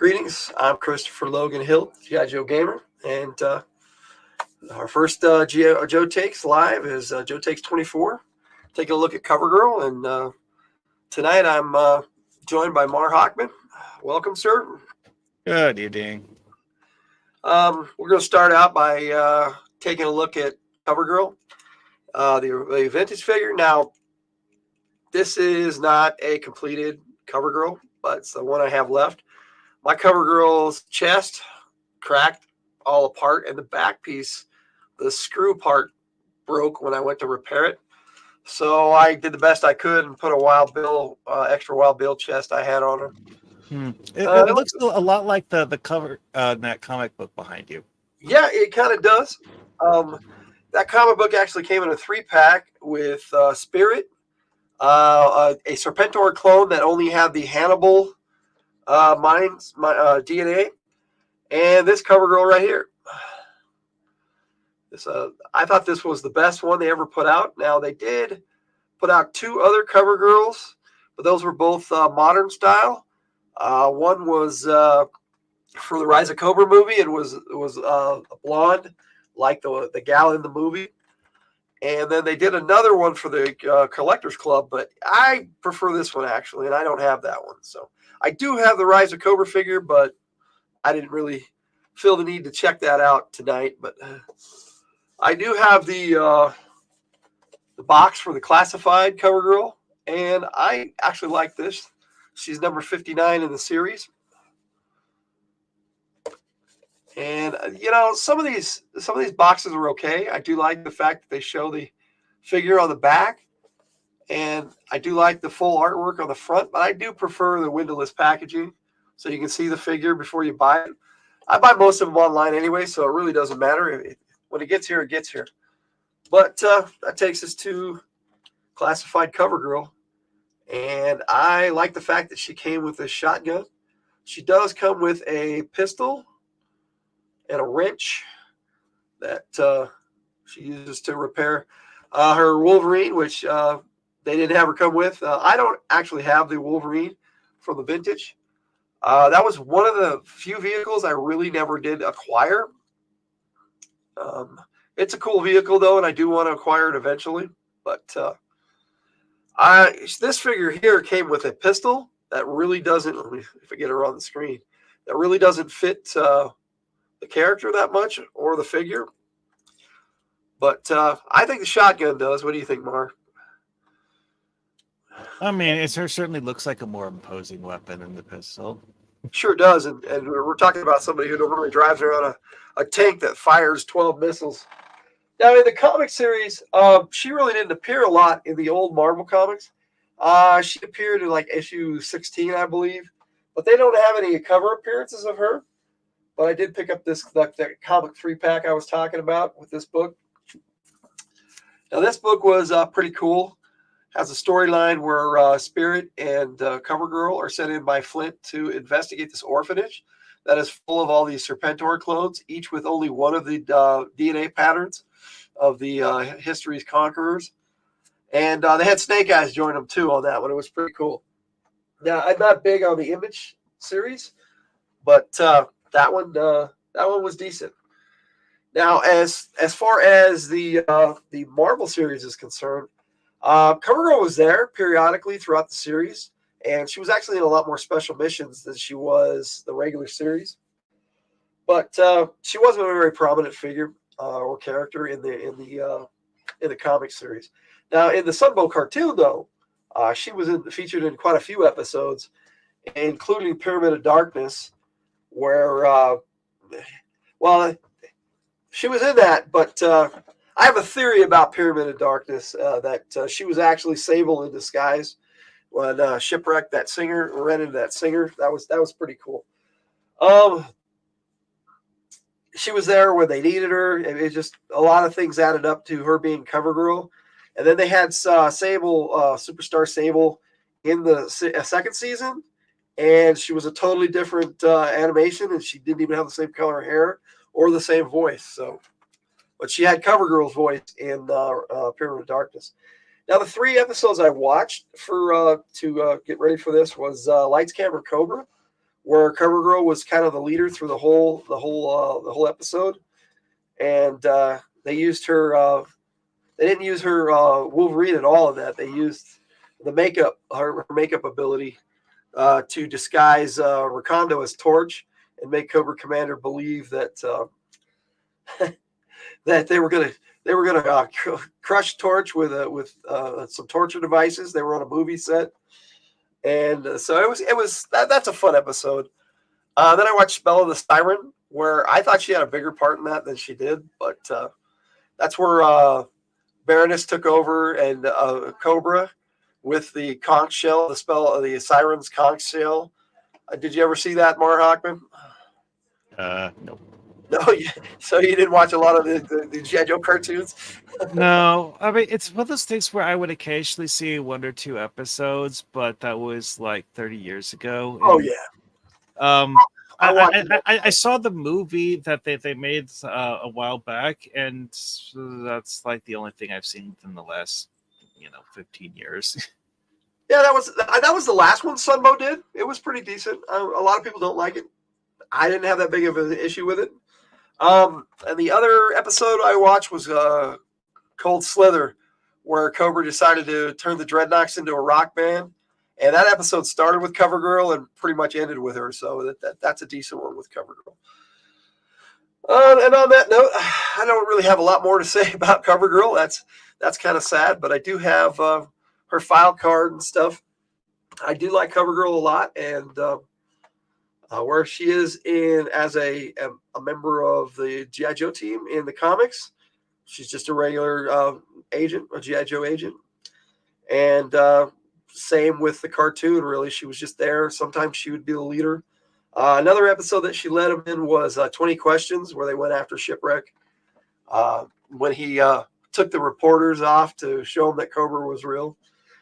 Greetings. I'm Christopher Logan Hill, G.I. Joe Gamer, and our first Joe Takes live is Joe Takes 24. Taking a look at CoverGirl, and tonight I'm joined by Mar Hockman. Welcome, sir. Good evening. We're going to start out by taking a look at CoverGirl, the vintage figure. Now, this is not a completed CoverGirl, but it's the one I have left. My CoverGirl's chest cracked all apart, and the back piece, the screw part, broke when I went to repair it. So I did the best I could and put a Wild Bill, extra Wild Bill chest I had on her. It looks a lot like the cover in that comic book behind you. Yeah, it kind of does. That comic book actually came in a 3-pack with Spirit, a Serpentor clone that only had the Hannibal DNA, and this CoverGirl right here. I thought this was the best one they ever put out. Now, they did put out 2 other CoverGirls, but those were both modern style. One was for the Rise of Cobra movie. It was a blonde, like the gal in the movie. And then they did another one for the Collectors Club, but I prefer this one, actually, and I don't have that one. So I do have the Rise of Cobra figure, but I didn't really feel the need to check that out tonight. But I do have the box for the classified CoverGirl, and I actually like this. She's number 59 in the series. And some of these boxes are okay. I do like the fact that they show the figure on the back, and I do like the full artwork on the front, but I do prefer the windowless packaging so you can see the figure before you buy it. I buy most of them online anyway, so it really doesn't matter. When it gets here, it gets here. But that takes us to classified CoverGirl, and I like the fact that she came with a shotgun. She does come with a pistol and a wrench that she uses to repair her Wolverine, which they didn't have her come with. I don't actually have the Wolverine from the vintage. That was one of the few vehicles I really never did acquire. It's a cool vehicle, though, and I do want to acquire it eventually. But this figure here came with a pistol that really doesn't, if I get her on the screen, that really doesn't fit the character that much or the figure. But I think the shotgun does. What do you think, Mar? I mean, it certainly looks like a more imposing weapon than the pistol. Sure does, and we're talking about somebody who normally drives around a tank that fires 12 missiles. Now, in the comic series, she really didn't appear a lot in the old Marvel comics. She appeared in like issue 16, I believe, but they don't have any cover appearances of her. But I did pick up that comic 3-pack I was talking about with this book. Now, this book was pretty cool. Has a storyline where Spirit and CoverGirl are sent in by Flint to investigate this orphanage that is full of all these Serpentor clones, each with only one of the DNA patterns of the history's conquerors. And they had Snake Eyes join them, too, on that one. It was pretty cool. Now, I'm not big on the Image series, but that one was decent. Now, as far as the Marvel series is concerned, CoverGirl was there periodically throughout the series, and she was actually in a lot more special missions than she was the regular series. But she wasn't a very prominent figure or character in the comic series. Now, in the Sunbow cartoon, though, she was featured in quite a few episodes, including Pyramid of Darkness, where, she was in that, but I have a theory about Pyramid of Darkness that she was actually Sable in disguise when Shipwreck, that singer, rented that singer. That was pretty cool. She was there when they needed her. It just a lot of things added up to her being CoverGirl. And then they had Sable, Superstar Sable, in the second season, and she was a totally different animation, and she didn't even have the same color hair or the same voice. So, but she had CoverGirl's voice in Pyramid of Darkness. Now, the 3 episodes I watched for to get ready for this was Lights, Camera, Cobra, where CoverGirl was kind of the leader through the whole episode, and they used her. They didn't use her Wolverine at all in that. They used the makeup, her makeup ability, to disguise Rakondo as Torch and make Cobra Commander believe that that they were gonna crush Torch with some torture devices. They were on a movie set, and so that's a fun episode. Then I watched Spell of the Siren, where I thought she had a bigger part in that than she did, but that's where Baroness took over and Cobra with the conch shell, the spell of the Siren's conch shell. Did you ever see that, Mar Hockman? Nope. No, so you didn't watch a lot of the G.I. Joe cartoons? No, I mean, it's one of those things where I would occasionally see 1 or 2 episodes, but that was like 30 years ago. Oh, and, yeah. I saw the movie that they made a while back, and that's like the only thing I've seen within the last 15 years. Yeah, that was the last one Sunbow did. It was pretty decent. A lot of people don't like it. I didn't have that big of an issue with it. And the other episode I watched was Cold Slither, where Cobra decided to turn the Dreadnoks into a rock band. And that episode started with CoverGirl and pretty much ended with her. So that's a decent one with CoverGirl. And on that note, I don't really have a lot more to say about CoverGirl. That's kind of sad, but I do have her file card and stuff. I do like CoverGirl a lot, and where she is as a member of the G.I. Joe team in the comics, she's just a regular agent, a G.I. Joe agent, and same with the cartoon. Really, she was just there. Sometimes she would be the leader. Another episode that she led him in was 20 Questions, where they went after Shipwreck. When he took the reporters off to show them that Cobra was real.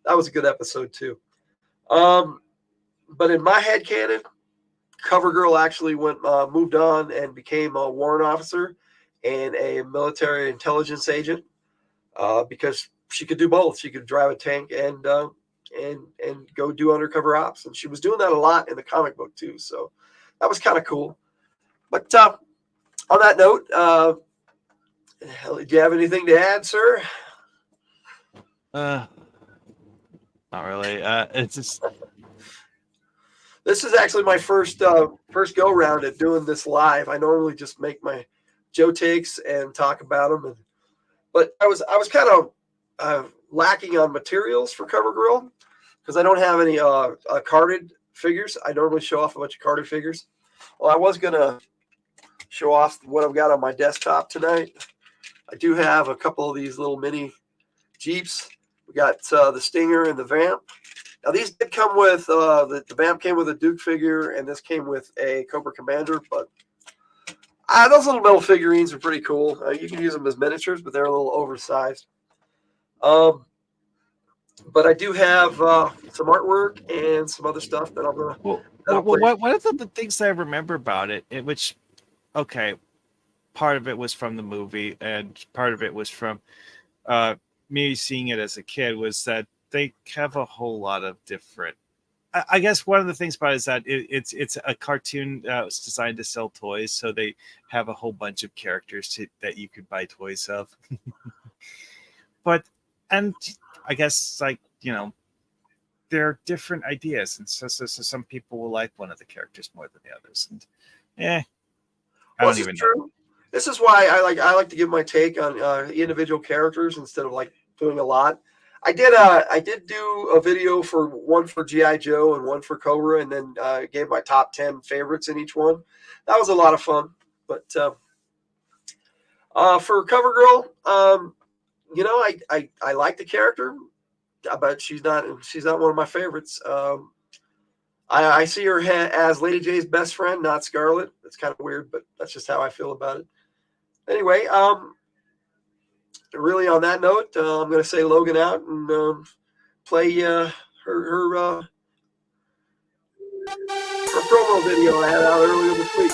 That was a good episode, too. But in my headcanon, CoverGirl actually moved on and became a warrant officer and a military intelligence agent because she could do both. She could drive a tank and go do undercover ops, and she was doing that a lot in the comic book too. So that was kind of cool. But on that note, do you have anything to add, sir? Not really. It's just this is actually my first go round at doing this live. I normally just make my Joe takes and talk about them, but I was kind of lacking on materials for CoverGirl because I don't have any carded figures. I normally show off a bunch of carded figures. Well, I was gonna show off what I've got on my desktop tonight. I do have a couple of these little mini Jeeps. We got the Stinger and the Vamp. Now, these did come with, the Vamp came with a Duke figure, and this came with a Cobra Commander, but those little metal figurines are pretty cool. You can use them as miniatures, but they're a little oversized. But I do have some artwork and some other stuff that I'm going to... One of the things that I remember about it, which, okay, part of it was from the movie, and part of it was from me seeing it as a kid, was that they have a whole lot of different. I guess one of the things about it is that it's a cartoon that was designed to sell toys, so they have a whole bunch of characters that you could buy toys of. And I guess there are different ideas, and so some people will like one of the characters more than the others. And I don't even know. This is why I like to give my take on individual characters instead of doing a lot. I did do a video for one for G.I. Joe and one for Cobra, and then gave my top 10 favorites in each one. That was a lot of fun. But for CoverGirl, I like the character, but she's not one of my favorites. I see her as Lady J's best friend, not Scarlet. It's kind of weird, but that's just how I feel about it. Anyway, really on that note, I'm going to say Logan out and play her promo video I had out earlier this week.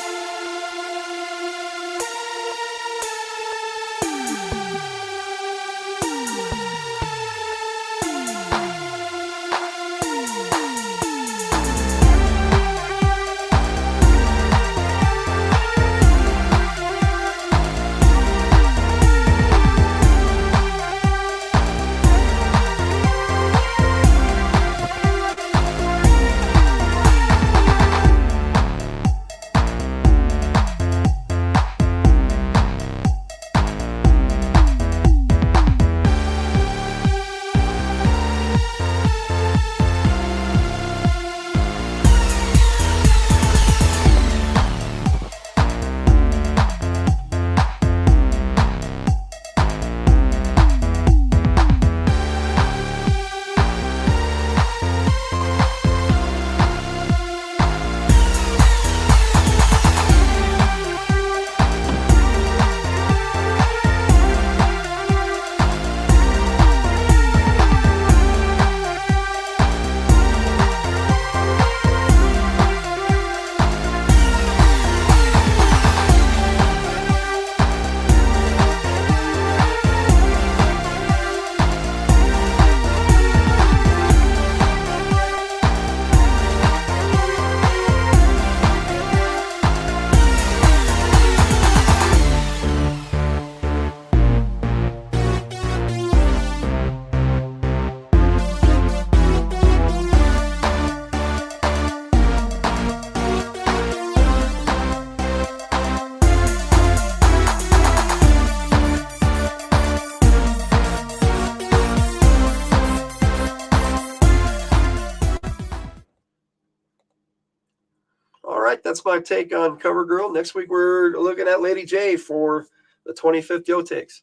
right, that's my take on CoverGirl. Next week we're looking at Lady J for the 25th Yo Takes.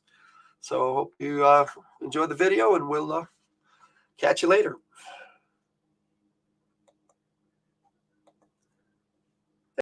So hope you enjoyed the video, and we'll catch you later.